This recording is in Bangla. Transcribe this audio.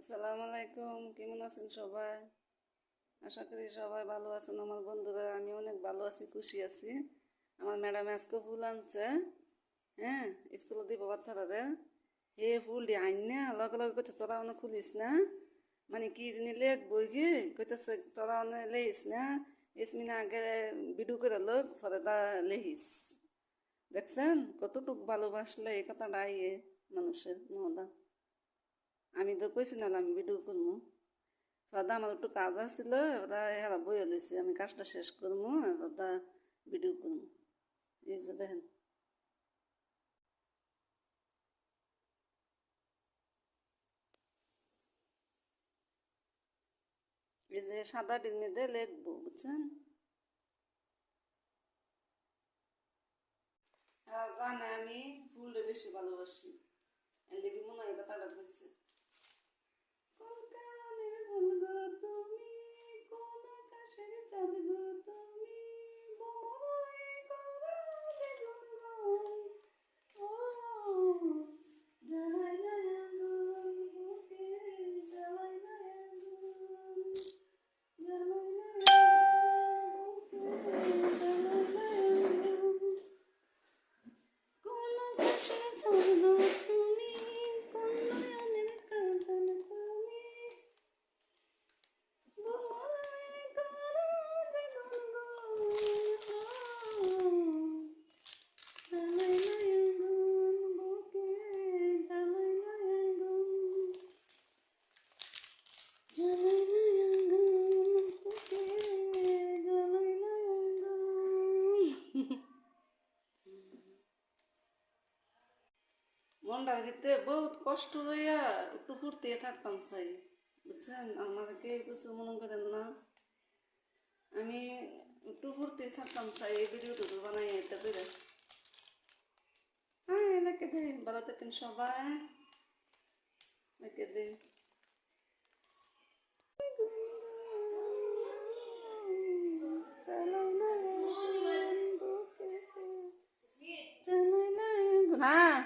আসসালামু আলাইকুম, কেমন আছেন সবাই? আশা করি সবাই ভালো আছেন। আমার বন্ধুরা, আমি অনেক ভালো আছি, খুশি আছি। আমার ম্যাডাম আজকে ফুল আনছে, হ্যাঁ, স্কুলে দিব বাচ্চারা। হে ফুল দিয়ে আইন না, লগে লগে কইতেছে তোরা অনেক খুলিস না, মানে কি জানি লেখ বই কি কইতেছে তোরা অনেক লেহিস না, ইসমিনা আগে ভিডিও করে লোক পরে তা লেহিস। দেখছেন কতটুক ভালোবাসলে এই কথাটা আইয়ে মানুষের মহদা। আমি তো কইছি না আমি ভিডিও করবো, দাদা আমার একটু কাজ আসছিল, ওরা হেরা বই লইছি, আমি কাজটা শেষ করবো, দাদা ভিডিও করবো। এই যে দেখেন, এই যে সাদাটির মধ্যে লিখবো, বুঝছেন? আর জানে আমি ফুলটা বেশি ভালোবাসি, এর লেগে মনে হয় কথাটা কইছে। কোন কারণে বলবো তুমি, কোন আকাশের চাঁদ গো তুমি, ভ্রমরে করো যে গুনগুন, ও জ্বালায় না আগুন বুকে, জ্বালায় না আগুন, জ্বালায় না আগুন বুকে, জ্বালায় না আগুন। কোন আকাশের চাঁদ গো তুমি, কোন নয়নের কাজল তুমি, ভ্রমরে করো যে গুনগুন, জ্বালায় না আগুন বুকে, জ্বালায় না আগুন, জ্বালায় না আগুন বুকে, জ্বালায় না আগুন। মনটার ভিতরে বহুত কষ্ট লইয়া একটু ফুর্তি থাকতাম চাই, বুঝছেন? আমাদেরকে কিছু মনে করেন না, আমি একটু ফুর্তি থাকতাম চাই, এই ভিডিও টুকু বানাই এটা করে। হ্যাঁ, রেখে দিন, ভালো থাকেন সবাই, রেখে দিন। হ্যাঁ।